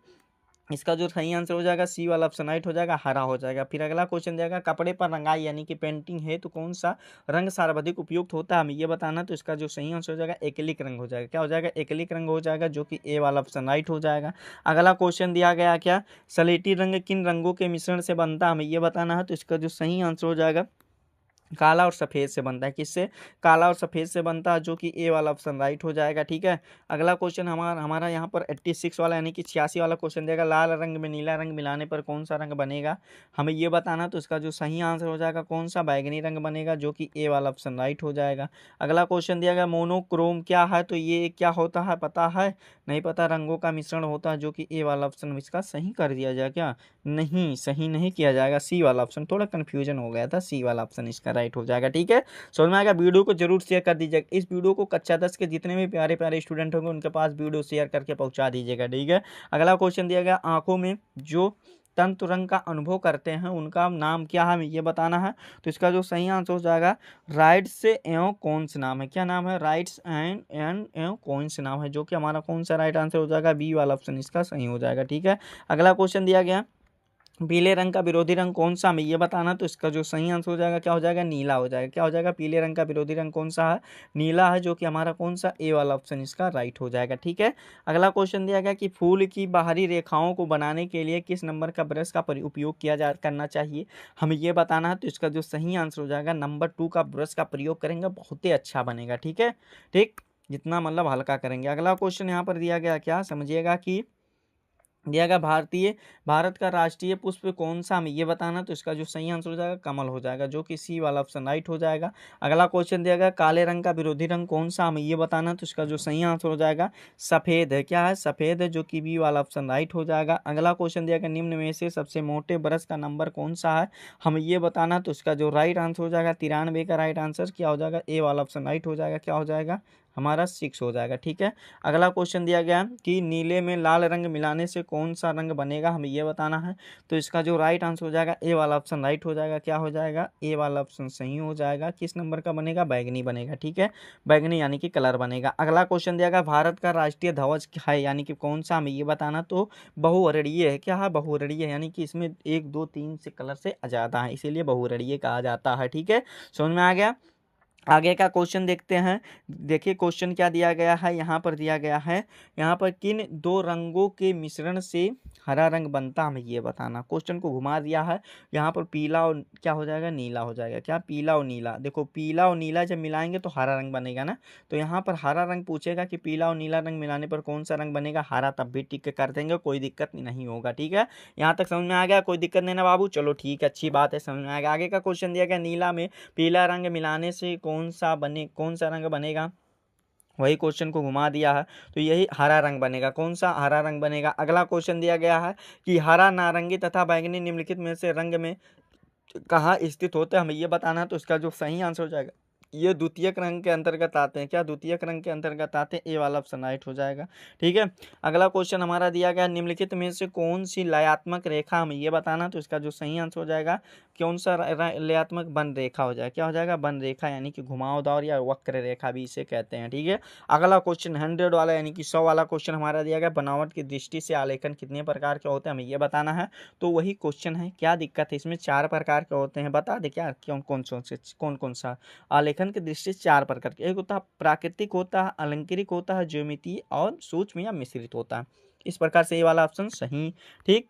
इसका जो सही आंसर हो जाएगा सी वाला ऑप्शन राइट हो जाएगा, हरा हो जाएगा। फिर अगला क्वेश्चन दिया गया कपड़े पर रंगाई यानी कि पेंटिंग है तो कौन सा रंग सर्वाधिक उपयुक्त होता है, हमें ये बताना। तो इसका जो सही आंसर हो जाएगा एक्रिलिक रंग हो जाएगा। क्या हो जाएगा, एक्रिलिक रंग हो जाएगा, जो कि ए वाला ऑप्शन राइट हो जाएगा। अगला क्वेश्चन दिया गया क्या, सलेटी रंग किन रंगों के मिश्रण से बनता है, हमें ये बताना है। तो इसका जो सही आंसर हो जाएगा काला और सफ़ेद से बनता है। किससे, काला और सफ़ेद से बनता है, जो कि ए वाला ऑप्शन राइट हो जाएगा। ठीक है, अगला क्वेश्चन हमारा यहाँ पर 86 वाला यानी कि 86 वाला क्वेश्चन देगा लाल रंग में नीला रंग मिलाने पर कौन सा रंग बनेगा, हमें ये बताना। तो इसका जो सही आंसर हो जाएगा कौन सा, बैगनी रंग बनेगा, जो कि ए वाला ऑप्शन राइट हो जाएगा। अगला क्वेश्चन दिया गया मोनोक्रोम क्या है, तो ये क्या होता है पता है, नहीं पता, रंगों का मिश्रण होता है, जो कि ए वाला ऑप्शन इसका सही कर दिया जाए। क्या नहीं, सही नहीं किया जाएगा, सी वाला ऑप्शन, थोड़ा कन्फ्यूजन हो गया था, सी वाला ऑप्शन इसका राइट हो जाएगा। ठीक है, समझ में आएगा। वीडियो को जरूर शेयर कर दीजिएगा। इस वीडियो को कक्षा 10 के जितने भी प्यारे प्यारे स्टूडेंट होंगे उनके पास वीडियो शेयर करके पहुंचा दीजिएगा। ठीक है, अगला क्वेश्चन दिया गया आंखों में जो तंतु रंग का अनुभव करते हैं उनका नाम क्या है, हमें ये बताना है। तो इसका जो सही आंसर हो जाएगा राइट्स एवं कौन से नाम है। क्या नाम है, राइट्स एंड एवं कौन से नाम है, जो कि हमारा कौन सा राइट आंसर हो जाएगा, बी वाला ऑप्शन इसका सही हो जाएगा। ठीक है, अगला क्वेश्चन दिया गया पीले रंग का विरोधी रंग कौन सा, हमें ये बताना। तो इसका जो सही आंसर हो जाएगा क्या हो जाएगा, नीला हो जाएगा। क्या हो जाएगा, पीले रंग का विरोधी रंग कौन सा है, नीला है, जो कि हमारा कौन सा, ए वाला ऑप्शन इसका राइट हो जाएगा। ठीक है, अगला क्वेश्चन दिया गया कि फूल की बाहरी रेखाओं को बनाने के लिए किस नंबर का ब्रश का उपयोग करना चाहिए, हमें ये बताना है। तो इसका जो सही आंसर हो जाएगा नंबर 2 का ब्रश का प्रयोग करेंगे, बहुत ही अच्छा बनेगा। ठीक है, ठीक, जितना मतलब हल्का करेंगे। अगला क्वेश्चन यहाँ पर दिया गया क्या, समझिएगा कि दिया गया भारत का राष्ट्रीय पुष्प कौन सा, हमें ये बताना। तो इसका जो सही आंसर हो जाएगा कमल हो जाएगा, जो कि सी वाला ऑप्शन राइट हो जाएगा। अगला क्वेश्चन दिया गया काले रंग का विरोधी रंग कौन सा, हमें ये बताना। तो इसका जो सही आंसर हो जाएगा सफेद है। क्या है, सफेद है, जो कि बी वाला ऑप्शन राइट हो जाएगा। अगला क्वेश्चन दिया गया निम्न में से सबसे मोटे ब्रश का नंबर कौन सा है, हमें ये बताना। तो इसका जो राइट आंसर हो जाएगा 93 का राइट आंसर क्या हो जाएगा, ए वाला ऑप्शन राइट हो जाएगा। क्या हो जाएगा, हमारा 6 हो जाएगा। ठीक है, अगला क्वेश्चन दिया गया कि नीले में लाल रंग मिलाने से कौन सा रंग बनेगा, हमें ये बताना है। तो इसका जो राइट आंसर हो जाएगा ए वाला ऑप्शन राइट हो जाएगा। क्या हो जाएगा, ए वाला ऑप्शन सही हो जाएगा। किस नंबर का बनेगा, बैगनी बनेगा। ठीक है, बैगनी यानी कि कलर बनेगा। अगला क्वेश्चन दिया गया भारत का राष्ट्रीय ध्वज क्या है, यानी कि कौन सा, हमें ये बताना। तो बहुवर्णीय है। क्या है, बहुवर्णीय यानी कि इसमें 1 2 3 से कलर से ज़्यादा है, इसीलिए बहुवर्णीय कहा जाता है। ठीक है, समझ में आ गया। आगे का क्वेश्चन देखते हैं। देखिए क्वेश्चन क्या दिया गया है, यहाँ पर दिया गया है, यहाँ पर किन दो रंगों के मिश्रण से हरा रंग बनता, हमें ये बताना। क्वेश्चन को घुमा दिया है, यहाँ पर पीला और क्या हो जाएगा, नीला हो जाएगा। क्या, पीला और नीला, देखो पीला और नीला जब मिलाएंगे तो हरा रंग बनेगा ना। तो यहाँ पर हरा रंग पूछेगा कि पीला और नीला रंग मिलाने पर कौन सा रंग बनेगा, हरा, तब भी टिक के कर देंगे, कोई दिक्कत नहीं होगा। ठीक है, यहाँ तक समझ में आ गया, कोई दिक्कत नहीं ना बाबू। चलो ठीक है, अच्छी बात है, समझ में आ गया। आगे का क्वेश्चन दिया गया नीला में पीला रंग मिलाने से कौन सा रंग बनेगा, वही क्वेश्चन को घुमा दिया है, तो यही हरा रंग बनेगा। कौन सा, हरा रंग बनेगा। अगला क्वेश्चन दिया गया है कि हरा, नारंगी तथा बैंगनी निम्नलिखित में से रंग में कहाँ स्थित होते हैं, हमें ये बताना है। तो इसका जो सही आंसर हो जाएगा ये द्वितीयक रंग के अंतर्गत आते हैं। क्या द्वितीयक रंग के अंतर्गत आते हैं? ए वाला ऑप्शन राइट हो जाएगा। ठीक है, अगला क्वेश्चन हमारा दिया गया, निम्नलिखित में से कौन सी लयात्मक रेखा, हमें ये बताना, तो इसका जो सही आंसर हो जाएगा कौन सा लयात्मक बन रेखा हो जाएगा, क्या हो जाएगा? बन रेखा, यानी कि घुमावदार या वक्र रेखा भी इसे कहते हैं। ठीक है, अगला क्वेश्चन 100 वाला यानी कि 100 वाला क्वेश्चन हमारा दिया गया, बनावट की दृष्टि से आलेखन कितने प्रकार के होते हैं, हमें ये बताना है। तो वही क्वेश्चन है, क्या दिक्कत है इसमें? 4 प्रकार के होते हैं, बता दे क्या कौन कौन सा आलेखन की दृष्टि से 4 प्रकार के। एक होता है प्राकृतिक, होता है अलंकृतिक, होता है ज्यामितीय और सूक्ष्म या मिश्रित होता है। इस प्रकार से ये वाला ऑप्शन सही। ठीक,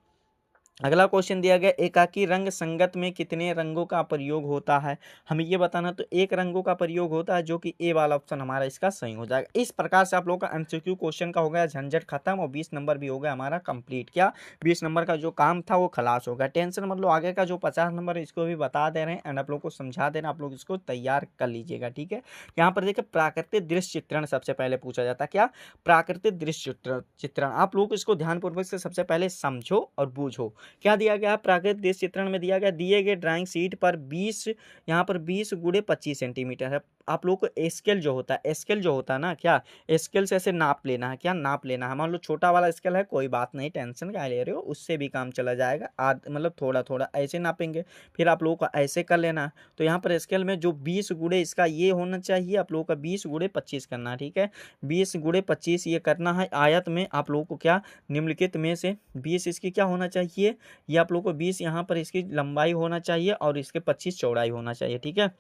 अगला क्वेश्चन दिया गया, एकाकी रंग संगत में कितने रंगों का प्रयोग होता है, हमें ये बताना। तो एक रंगों का प्रयोग होता है, जो कि ए वाला ऑप्शन हमारा इसका सही हो जाएगा। इस प्रकार से आप लोगों का एमसीक्यू क्वेश्चन का हो गया झंझट खत्म और 20 नंबर भी हो गया हमारा कंप्लीट। क्या 20 नंबर का जो काम था वो खलास हो गया। टेंशन मतलब आगे का जो 50 नंबर है इसको भी बता दे रहे हैं एंड आप लोग को समझा दे रहे हैं, आप लोग इसको तैयार कर लीजिएगा। ठीक है, यहाँ पर देखिए प्राकृतिक दृश्य चित्रण सबसे पहले पूछा जाता है। क्या प्राकृतिक दृश्य चित्रण, आप लोग इसको ध्यानपूर्वक से सबसे पहले समझो और बूझो। क्या दिया गया? प्राकृतिक दृश्य चित्रण में दिया गया, दिए गए ड्राइंग शीट पर 20, यहाँ पर 20 गुणे 25 सेंटीमीटर है। आप लोग को स्केल जो होता है, स्केल जो होता है ना, क्या स्केल से ऐसे नाप लेना है, क्या नाप लेना है। मान लो छोटा वाला स्केल है, कोई बात नहीं, टेंशन क्या ले रहे हो, उससे भी काम चला जाएगा। मतलब थोड़ा थोड़ा ऐसे नापेंगे, फिर आप लोगों को ऐसे कर लेना है। तो यहाँ पर स्केल में जो 20 गुणे इसका ये होना चाहिए, आप लोगों का 20 गुणे 25 करना है। ठीक है, 20 गुणे 25 ये करना है आयत में। आप लोगों को क्या निम्नलिखित में से 20 इसकी क्या होना चाहिए, ये आप लोग को 20 यहाँ पर इसकी लंबाई होना चाहिए और इसके 25 चौड़ाई होना चाहिए। ठीक है,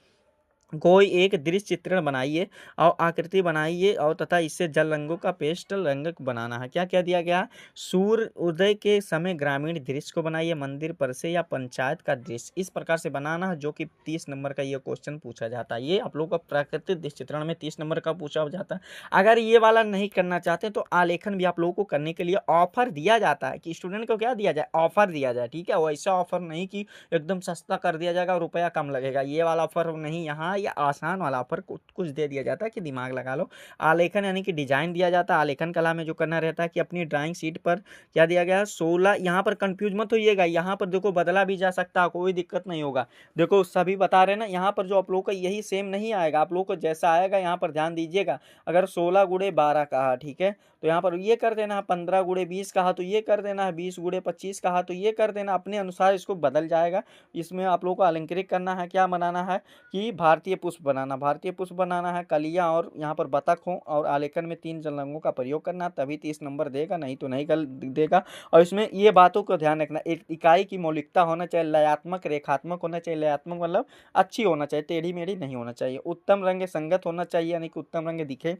कोई एक दृश्य चित्रण बनाइए और आकृति बनाइए और तथा इससे जल रंगों का पेस्टल रंग बनाना है। क्या क्या दिया गया? सूर्य उदय के समय ग्रामीण दृश्य को बनाइए, मंदिर पर से या पंचायत का दृश्य, इस प्रकार से बनाना है, जो कि 30 नंबर का ये क्वेश्चन पूछा जाता है। ये आप लोग का प्राकृतिक दृश्य चित्रण में 30 नंबर का पूछा जाता है। अगर ये वाला नहीं करना चाहते तो आलेखन भी आप लोगों को करने के लिए ऑफर दिया जाता है कि स्टूडेंट को क्या दिया जाए? ऑफर दिया जाए। ठीक है, वैसा ऑफर नहीं कि एकदम सस्ता कर दिया जाएगा और रुपया कम लगेगा, ये वाला ऑफर नहीं। यहाँ या आसान वाला ऑफर कुछ दे दिया जाता है कि दिमाग लगा लो। आलेखन यानी कि डिजाइन दिया जाता है। आलेखन कला में जो करना रहता है कि अपनी ड्राइंग शीट पर क्या दिया गया है 16, यहाँ पर कंफ्यूज मत होइएगा, यहाँ पर देखो बदला भी जा सकता है, कोई दिक्कत नहीं होगा। देखो सभी बता रहे ना, यहाँ पर जो आप लोग का यही सेम नहीं आएगा, आप लोग को जैसा आएगा यहाँ पर ध्यान दीजिएगा। अगर 16 गुणे 12 कहा, ठीक है, तो यहाँ पर ये कर देना है। 15 गुणे 20 कहा तो ये कर देना है। 20 गुणे 25 कहा तो ये कर देना, अपने अनुसार इसको बदल जाएगा। इसमें आप लोग को अलंकृत करना है, क्या बनाना है कि भारतीय पुष्प बनाना, भारतीय पुष्प बनाना है, कलियां और यहाँ पर बतख हो, और आलेखन में 3 जल रंगों का प्रयोग करना, तभी 30 नंबर देगा, नहीं तो नहीं देगा। और इसमें ये बातों का ध्यान रखना, एक इकाई की मौलिकता होना चाहिए, लयात्मक रेखात्मक होना चाहिए। लयात्मक मतलब अच्छी होना चाहिए, टेढ़ी मेढ़ी नहीं होना चाहिए। उत्तम रंग संगत होना चाहिए, यानी कि उत्तम रंग दिखे,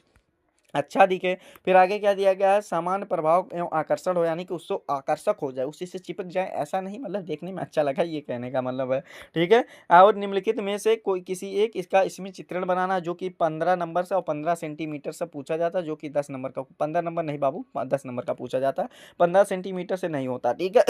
अच्छा दिखे। फिर आगे क्या दिया गया है? समान प्रभाव एवं आकर्षण हो, यानी कि उससे आकर्षक हो जाए, उसी से चिपक जाए, ऐसा नहीं, मतलब देखने में अच्छा लगा, ये कहने का मतलब है। ठीक है, और निम्नलिखित में से कोई किसी एक इसका इसमें चित्रण बनाना, जो कि 15 नंबर से और 15 सेंटीमीटर से पूछा जाता है, जो कि 10 नंबर का, 15 नंबर नहीं बाबू, 10 नंबर का पूछा जाता है, 15 सेंटीमीटर से नहीं होता। ठीक है,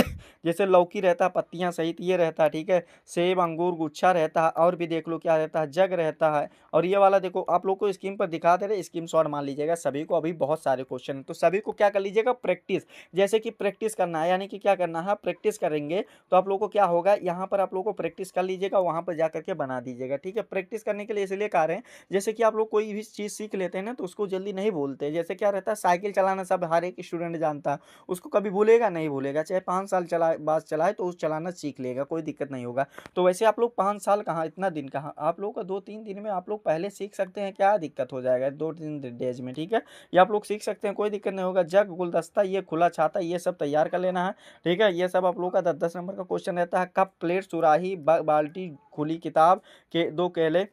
जैसे लौकी रहता है पत्तियां सहित, ये रहता है। ठीक है, सेब अंगूर गुच्छा रहता है, और भी देख लो क्या रहता है, जग रहता है। और ये वाला देखो आप लोग को स्क्रीन पर दिखा दे रहे, स्क्रीन शॉट मान लीजिएगा सभी को, अभी बहुत सारे क्वेश्चन, तो सभी को क्या कर लीजिएगा? प्रैक्टिस, जैसे कि प्रैक्टिस करना है, यानी कि क्या करना है? प्रैक्टिस करेंगे तो आप लोग को क्या होगा, यहाँ पर आप लोग को प्रैक्टिस कर लीजिएगा, वहां पर जाकर के बना दीजिएगा। ठीक है, प्रैक्टिस करने के लिए इसलिए कह रहे हैं, जैसे कि आप लोग कोई भी चीज सीख लेते हैं ना, तो उसको जल्दी नहीं भूलते। जैसे क्या रहता है, साइकिल चलाना सब हर एक स्टूडेंट जानता है, उसको कभी भूलेगा नहीं, भूलेगा, चाहे 5 साल बाद चलाए तो उस चलाना सीख लेगा, कोई दिक्कत नहीं होगा। तो वैसे आप लोग 5 साल कहाँ, इतना दिन कहाँ, आप लोग का 2-3 दिन में आप लोग पहले सीख सकते हैं, क्या दिक्कत हो जाएगा 2-3 डेज में। ठीक है, ये आप लोग सीख सकते हैं, कोई दिक्कत नहीं होगा। जग गुलदस्ता ये खुला छाता ये सब तैयार कर लेना है। ठीक है, ये सब आप लोग का 10-10 नंबर का क्वेश्चन रहता है। कप प्लेट सुराही बाल्टी खुली किताब के 2 केले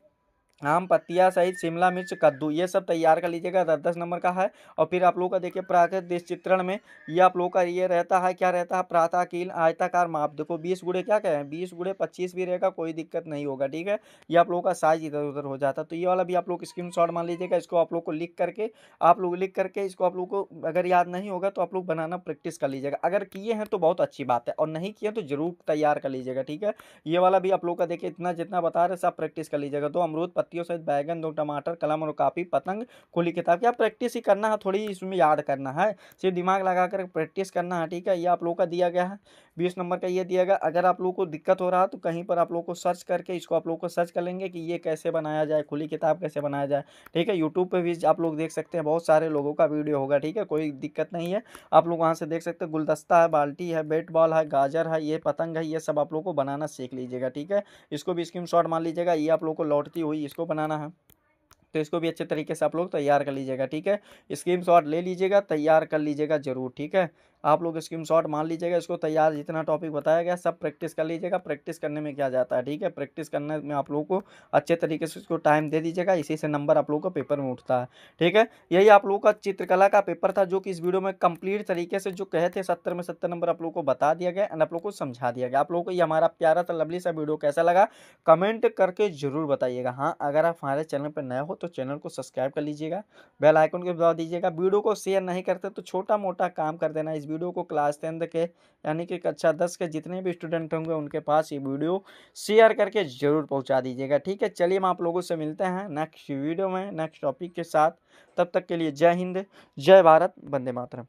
आम पत्तियां सहित शिमला मिर्च कद्दू, ये सब तैयार कर लीजिएगा, 10-10 नंबर का है। और फिर आप लोगों का देखिए प्राकृतिक दृश्य चित्रण में ये आप लोगों का ये रहता है, क्या रहता है? प्रातःकालीन आयताकार माप, देखो 20 गुणे क्या कहें, 20 गुणे 25 भी रहेगा, कोई दिक्कत नहीं होगा। ठीक है, ये आप लोगों का साइज इधर उधर हो जाता है, तो ये वाला भी आप लोग स्क्रीनशॉट मान लीजिएगा। इसको आप लोग को लिख करके इसको आप लोग को अगर याद नहीं होगा तो आप लोग बनाना प्रैक्टिस कर लीजिएगा। अगर किए हैं तो बहुत अच्छी बात है, और नहीं किए तो जरूर तैयार कर लीजिएगा। ठीक है, ये वाला भी आप लोग का देखिए, इतना जितना बता रहे सब प्रैक्टिस कर लीजिएगा। 2 अमरूद पत्तियों सहित बैगन, 2 टमाटर, कलम और कापी, पतंग, खुली किताब। क्या प्रैक्टिस ही करना है, थोड़ी इसमें याद करना है, सिर्फ दिमाग लगा कर प्रैक्टिस करना है। ठीक है, ये आप लोगों का दिया गया है 20 नंबर का ये दिया गया। अगर आप लोगों को दिक्कत हो रहा है तो कहीं पर आप लोगों को सर्च करके इसको आप लोगों को सर्च कर लेंगे कि ये कैसे बनाया जाए, खुली किताब कैसे बनाया जाए। ठीक है, यूट्यूब पे भी आप लोग देख सकते हैं, बहुत सारे लोगों का वीडियो होगा। ठीक है, कोई दिक्कत नहीं है, आप लोग वहाँ से देख सकते हैं। गुलदस्ता है, बाल्टी है, बैट बॉल है, गाजर है, ये पतंग है, ये सब आप लोग को बनाना सीख लीजिएगा। ठीक है, इसको भी स्क्रीनशॉट मान लीजिएगा। ये आप लोग को लौटती हुई इसको बनाना है, तो इसको भी अच्छे तरीके से आप लोग तैयार कर लीजिएगा। ठीक है, स्क्रीनशॉट ले लीजिएगा, तैयार कर लीजिएगा जरूर। ठीक है, आप लोग स्क्रीनशॉट मान लीजिएगा, इसको तैयार, जितना टॉपिक बताया गया सब प्रैक्टिस कर लीजिएगा। प्रैक्टिस करने में क्या जाता है। ठीक है, प्रैक्टिस करने में आप लोगों को अच्छे तरीके से इसको टाइम दे दीजिएगा, इसी से नंबर आप लोगों को पेपर में उठता है। ठीक है, यही आप लोगों का चित्रकला का पेपर था, जो कि इस वीडियो में कंप्लीट तरीके से जो कहे थे 70 में 70 नंबर आप लोगों को बता दिया गया एंड आप लोगों को समझा दिया गया। आप लोगों को ये हमारा प्यारा सा लवली सा वीडियो कैसा लगा कमेंट करके जरूर बताइएगा। हाँ, अगर आप हमारे चैनल पर नए हो तो चैनल को सब्सक्राइब कर लीजिएगा, बेल आइकन को दबा दीजिएगा। वीडियो को शेयर नहीं करते तो छोटा मोटा काम कर देना, इस वीडियो को क्लास 10 के यानी कि कक्षा 10 के जितने भी स्टूडेंट होंगे उनके पास ये वीडियो शेयर करके जरूर पहुंचा दीजिएगा। ठीक है, चलिए हम आप लोगों से मिलते हैं नेक्स्ट वीडियो में नेक्स्ट टॉपिक के साथ। तब तक के लिए जय हिंद, जय भारत, वंदे मातरम।